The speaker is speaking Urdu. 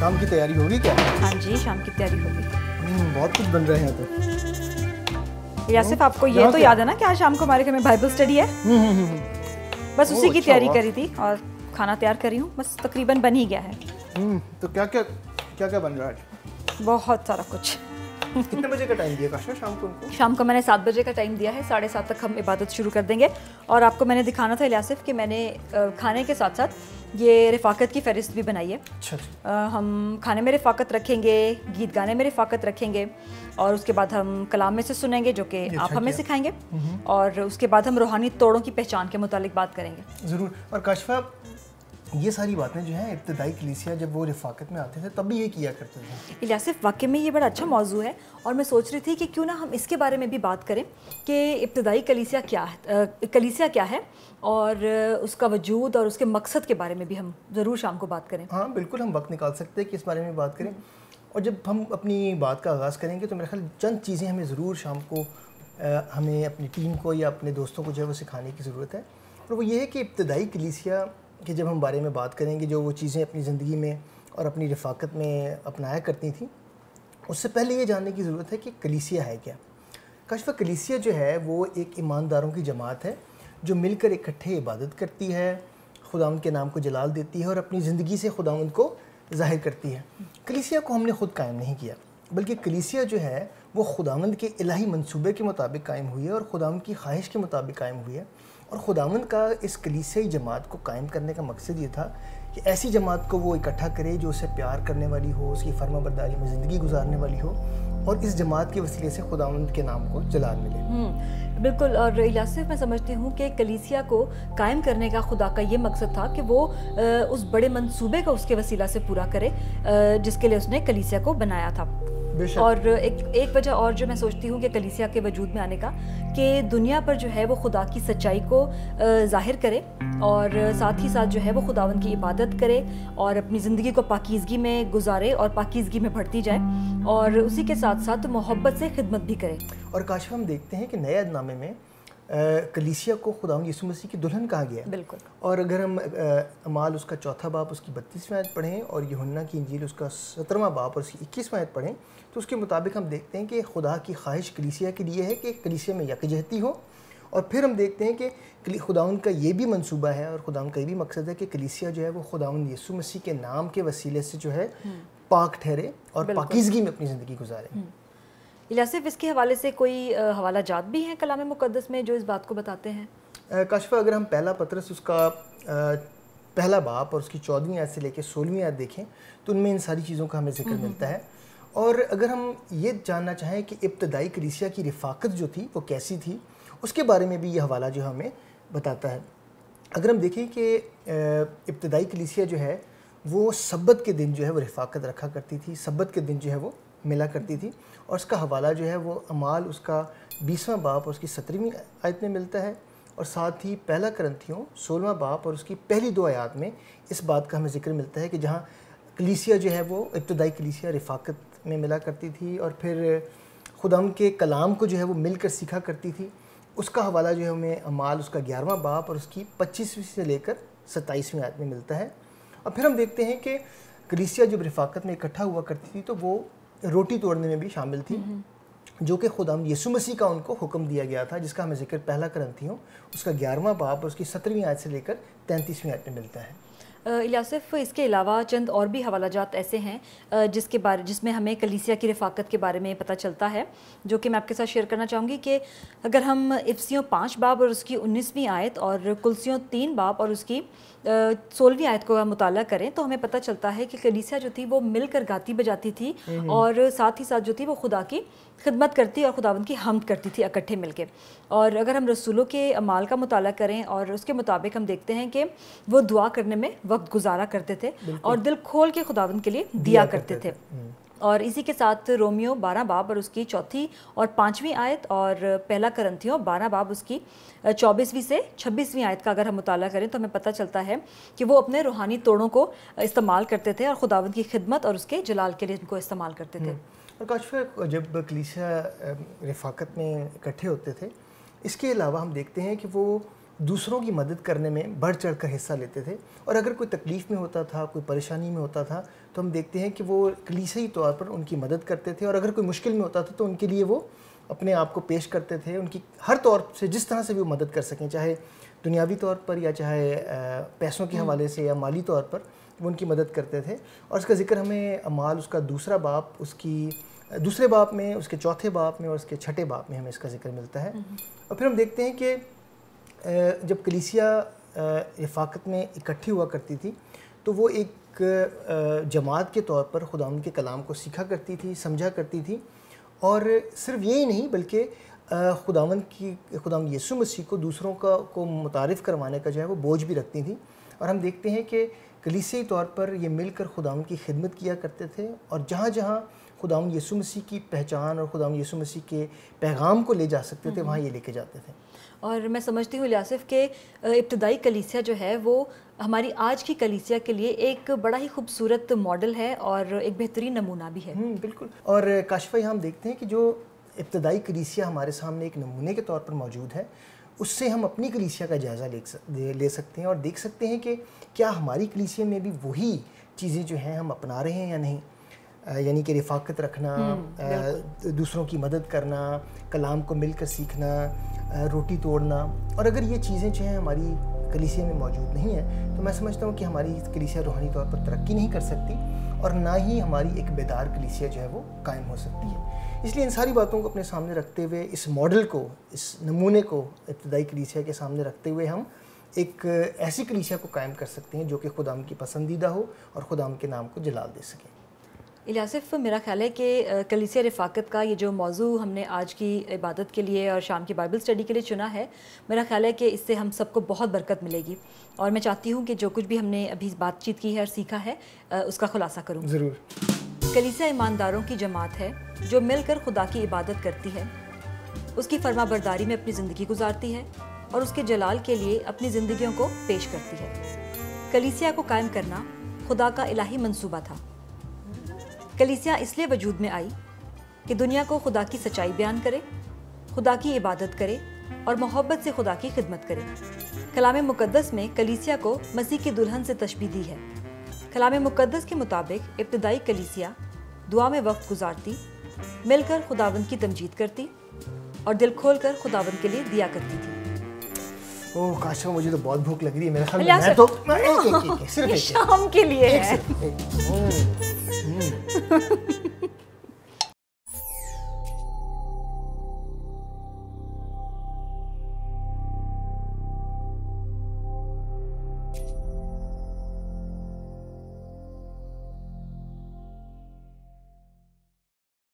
شام کی تیاری ہوگی کیا؟ ہاں جی شام کی تیاری ہوگی. بہت کچھ بن رہے ہیں تو. یاسف آپ کو یہ تو یاد ہے نا کہ آج شام کو ہمارے گھر میں بائبل اسٹڈی ہے؟ بس اسی کی تیاری کری تھی اور کھانا تیار کری ہوں, بس تقریباً بن ہی گیا ہے. تو کیا کیا بن رہا ہے؟ بہت سارا کچھ. کتنے بجے کا ٹائم دیا کاشا شام کو؟ شام کو میں نے 7 بجے کا ٹائم دیا ہے, 7:30 تک ہم عبادت شروع کر دیں گے. اور آپ کو میں نے دکھانا تھا الیاسف کہ میں نے کھانے کے ساتھ ساتھ یہ رفاقت کی فہرست بھی بنائی ہے. اچھا. ہم کھانے میں رفاقت رکھیں گے, گیت گانے میں رفاقت رکھیں گے, اور اس کے بعد ہم کلام میں سے سنیں گے جو کہ آپ ہمیں سکھائیں گے, اور اس کے بعد ہم روحانی توڑوں کی پہچان کے متعلق بات کریں گے. ضرور. اور کاشفہ یہ ساری باتیں جو ہیں ابتدائی کلیسیا جب وہ رفاقت میں آتے تھے تب بھی یہ کیا کرتے تھے. الیاسف واقعی میں یہ بڑا اچھا موضوع ہے, اور میں سوچ رہی تھی کہ کیوں نہ ہم اس کے بارے میں بھی بات کریں کہ ابتدائی کلیسیا کیا ہے اور اس کا وجود اور اس کے مقصد کے بارے میں بھی ہم ضرور شام کو بات کریں. ہاں بالکل, ہم وقت نکال سکتے ہیں کہ اس بارے میں بات کریں. اور جب ہم اپنی بات کا آغاز کریں گے تو میرے خیال چند چیزیں ہمیں ضرور شام کو ہمیں اپنی ٹیم کو یا اپنے دوستوں کو جو ہے وہ سکھانے کی ضرورت ہے. اور وہ یہ ہے کہ ابتدائی کلیسیا کہ جب ہم بارے میں بات کریں گے جو وہ چیزیں اپنی زندگی میں اور اپنی رفاقت میں اپنایا کرتی تھیں, اس سے پہلے یہ جاننے کی ضرورت ہے کہ کلیسیا ہے کیا. کاشفہ کلیسیا جو ہے وہ ایک ایمانداروں کی جماعت ہے جو مل کر اکٹھے عبادت کرتی ہے, خداوند کے نام کو جلال دیتی ہے اور اپنی زندگی سے خداوند کو ظاہر کرتی ہے. کلیسیا کو ہم نے خود قائم نہیں کیا, بلکہ کلیسیا جو ہے وہ خداوند کے الہی منصوبے کے مطابق قائم ہوئی ہے اور خداوند کی خواہش کے مطابق قائم ہوئی ہے. اور خداوند کا اس کلیسیائی جماعت کو قائم کرنے کا مقصد یہ تھا کہ ایسی جماعت کو وہ اکٹھا کرے جو اسے پیار کرنے والی ہو, اس کی فرما برداری میں زندگی گزارنے والی ہو, اور اس جماعت کے وسیلے سے خداوند کے نام کو جلال ملے. بالکل. اور الیاسف میں سمجھتی ہوں کہ کلیسیا کو قائم کرنے کا خدا کا یہ مقصد تھا کہ وہ اس بڑے منصوبے کو اس کے وسیلہ سے پورا کرے جس کے لیے اس نے کلیسیا کو بنایا تھا. اور ایک وجہ اور جو میں سوچتی ہوں کہ کلیسیا کے وجود میں آنے کا کہ دنیا پر جو ہے وہ خدا کی سچائی کو ظاہر کرے, اور ساتھ ہی ساتھ جو ہے وہ خداوند کی عبادت کرے اور اپنی زندگی کو پاکیزگی میں گزارے اور پاکیزگی میں بڑھتی جائے, اور اسی کے ساتھ ساتھ محبت سے خدمت بھی کرے. اور کاشف ہم دیکھتے ہیں کہ نئے عہد نامے میں کلیسیا کو خداوند یسوع مسیح کی دلہن کہا گیا. بالکل. اور اگر ہم اعمال اس کا 4 باب اس کی 32ویں آیت پڑھیں اور یوحنا کی انجیل اس کا 17واں باب اور اس کی 21ویں آیت پڑھیں تو اس کے مطابق ہم دیکھتے ہیں کہ خدا کی خواہش کلیسیا کے لیے ہے کہ کلیسیا میں یکجہتی ہو. اور پھر ہم دیکھتے ہیں کہ خداوند کا یہ بھی منصوبہ ہے اور خداوند کا یہ بھی مقصد ہے کہ کلیسیا جو ہے وہ خداوند یسوع مسیح کے نام کے وسیلے سے جو ہے پاک ٹھہرے اور پاکیزگی میں اپنی زندگی گزارے. الیاسف اس کے حوالے سے کوئی حوالہ جات بھی ہیں کلام مقدس میں جو اس بات کو بتاتے ہیں؟ کاشفہ اگر ہم پہلا پطرس اس کا پہلا باب اور اس کی 14ویں آیت سے لے کے 16ویں آیت دیکھیں تو ان میں ان ساری چیزوں کا ہمیں ذکر ملتا ہے. اور اگر ہم یہ جاننا چاہیں کہ ابتدائی کلیسیا کی رفاقت جو تھی وہ کیسی تھی, اس کے بارے میں بھی یہ حوالہ جو ہمیں بتاتا ہے. اگر ہم دیکھیں کہ ابتدائی کلیسیا جو ہے وہ سبت کے دن جو ہے وہ رفاقت رکھا کرتی تھی, سبت کے دن جو ہے وہ ملا کرتی تھی, اور اس کا حوالہ جو ہے وہ اعمال اس کا 20واں باب اور اس کی 17ویں آیت میں ملتا ہے, اور ساتھ ہی پہلا کرنتھیوں 16واں باب اور اس کی پہلی 2 آیات میں اس بات کا ہمیں ذکر ملتا ہے کہ جہاں کلیسیا جو ہے وہ ابتدائی کلیسیا رفاقت میں ملا کرتی تھی اور پھر خداوند کے کلام کو جو ہے وہ مل کر سیکھا کرتی تھی. اس کا حوالہ جو ہے ہمیں اعمال اس کا 11واں باب اور اس کی 25ویں سے لے کر 27ویں آیت میں ملتا ہے. اور پھر ہم دیکھتے ہیں کہ کلیسیا جب رفاقت میں اکٹھا ہوا کرتی تھی تو وہ روٹی توڑنے میں بھی شامل تھی, جو کہ خداوند یسوع مسیح کا ان کو حکم دیا گیا تھا, جس کا ہمیں ذکر پہلا کرنتھیوں اس کا 11واں باب اور اس کی 17ویں آیت سے لے کر 33ویں آیت میں ملتا ہے. الیاسف اس کے علاوہ چند اور بھی حوالہ جات ایسے ہیں جس میں ہمیں کلیسیا کی رفاقت کے بارے میں پتہ چلتا ہے, جو کہ میں آپ کے ساتھ شیئر کرنا چاہوں گی. کہ اگر ہم افسیوں 5 باب اور اس کی 19ویں آیت اور کلسیوں 3 باب اور اس کی 16ویں آیت کو مطالعہ کریں تو ہمیں پتہ چلتا ہے کہ کلیسیا جو تھی وہ مل کر گاتی بجاتی تھی اور ساتھ ہی ساتھ جو تھی وہ خدا کی خدمت کرتی اور خداوند کی حمد کرتی تھی اکٹھے مل کے. اور اگر ہم رسولوں کے اعمال کا مطالعہ کریں اور اس کے مطابق ہم دیکھتے ہیں کہ وہ دعا کرنے میں وقت گزارا کرتے تھے اور دل کھول کے خداوند کے لیے دیا کرتے تھے. اور اسی کے ساتھ رومیو 12 باب اور اس کی 4 اور 5ویں آیت اور پہلا کرنتھیوں 12 باب اس کی 24ویں سے 26ویں آیت کا اگر ہم مطالعہ کریں تو ہمیں پتہ چلتا ہے کہ وہ اپنے روحانی توڑوں کو استعمال کرتے تھے اور خداوند کی خدمت اور اس کے جلال کے لیے ان کو استعمال کرتے تھے. اور کاشف جب کلیسیا رفاقت میں اکٹھے ہوتے تھے اس کے علاوہ ہم دیکھتے ہیں کہ وہ دوسروں کی مدد کرنے میں بڑھ چڑھ کر حصہ لیتے تھے، اور اگر کوئی تکلیف میں ہوتا تھا، کوئی پریشانی میں ہوتا تھا، تو ہم دیکھتے ہیں کہ وہ کلیسائی طور پر ان کی مدد کرتے تھے، اور اگر کوئی مشکل میں ہوتا تھا تو ان کے لیے وہ اپنے آپ کو پیش کرتے تھے، ان کی ہر طور سے جس طرح سے بھی وہ مدد کر سکیں، چاہے دنیاوی طور پر یا چاہے پیسوں کے حوالے سے یا مالی طور پر، وہ ان کی مدد کرتے تھے۔ اور اس کا ذکر ہمیں اعمال اس کا دوسرا باب، اس کی دوسرے باب میں، اس کے چوتھے باب میں اور اس کے چھٹے باب میں ہمیں اس کا ذکر ملتا ہے۔ اور پھر ہم دیکھتے ہیں کہ جب کلیسیا رفاقت میں اکٹھی ہوا کرتی تھی تو وہ ایک جماعت کے طور پر خداوند کے کلام کو سیکھا کرتی تھی، سمجھا کرتی تھی، اور صرف یہی نہیں بلکہ خداوند یسوع مسیح کو دوسروں کو متعارف کروانے کا جو ہے وہ بوجھ بھی رکھتی تھیں۔ اور ہم دیکھتے ہیں کہ کلیسیائی طور پر یہ مل کر خداوند کی خدمت کیا کرتے تھے، اور جہاں جہاں خداوند یسوع مسیح کی پہچان اور خداوند یسوع مسیح کے پیغام کو لے جا سکتے تھے وہاں یہ لے کے جاتے تھے۔ اور میں سمجھتی ہوں الیاسف کہ ابتدائی کلیسیا جو ہے وہ ہماری آج کی کلیسیا کے لیے ایک بڑا ہی خوبصورت ماڈل ہے اور ایک بہترین نمونہ بھی ہے۔ بالکل۔ اور کاشفہ یہاں ہم دیکھتے ہیں کہ جو ابتدائی کلیسیا ہمارے سامنے ایک نمونے کے طور پر موجود ہے، اس سے ہم اپنی کلیسیا کا جائزہ لے سکتے ہیں اور دیکھ سکتے ہیں کہ کیا ہماری کلیسیا میں بھی وہی چیزیں جو ہیں ہم اپنا رہے ہیں یا نہیں، یعنی کہ رفاقت رکھنا، دوسروں کی مدد کرنا، کلام کو مل کر سیکھنا، روٹی توڑنا۔ اور اگر یہ چیزیں جو ہیں ہماری کلیسیا میں موجود نہیں ہیں تو میں سمجھتا ہوں کہ ہماری کلیسیا روحانی طور پر ترقی نہیں کر سکتی، اور نہ ہی ہماری ایک بیدار کلیسیا جو ہے وہ قائم ہو سکتی ہے۔ اس لیے ان ساری باتوں کو اپنے سامنے رکھتے ہوئے، اس ماڈل کو، اس نمونے کو ابتدائی کلیسیا کے سامنے رکھتے ہوئے ہم ایک ایسی کلیسیا کو قائم کر سکتے ہیں جو کہ خدا کی پسندیدہ ہو اور خدا کے نام کو جلال دے سکے۔ الیاسف، میرا خیال ہے کہ کلیسیا رفاقت کا یہ جو موضوع ہم نے آج کی عبادت کے لیے اور شام کی بائبل اسٹڈی کے لیے چنا ہے، میرا خیال ہے کہ اس سے ہم سب کو بہت برکت ملے گی، اور میں چاہتی ہوں کہ جو کچھ بھی ہم نے ابھی بات چیت کی ہے اور سیکھا ہے اس کا خلاصہ کروں۔ ضرور۔ کلیسیا ایمانداروں کی جماعت ہے جو مل کر خدا کی عبادت کرتی ہے، اس کی فرما برداری میں اپنی زندگی گزارتی ہے اور اس کے جلال کے لیے اپنی زندگیوں کو پیش کرتی ہے۔ کلیسیا کو قائم کرنا خدا کا الہی منصوبہ تھا۔ کلیسیا اس لیے وجود میں آئی کہ دنیا کو خدا کی سچائی بیان کرے، خدا کی عبادت کرے اور محبت سے خدا کی خدمت کرے۔ کلام مقدس میں کلیسیا کو مسیح کی دلہن سے تشبیہ دی ہے۔ کلام مقدس کے مطابق ابتدائی کلیسیا دعا میں وقت گزارتی، مل کر خداوند کی تمجید کرتی اور دل کھول کر خداوند کے لیے دیا کرتی تھی۔ اوہ کاشفہ، مجھے تو بہت بھوک لگ رہی ہے، میرا خیال میں تو صرف شام کے لیے ہے۔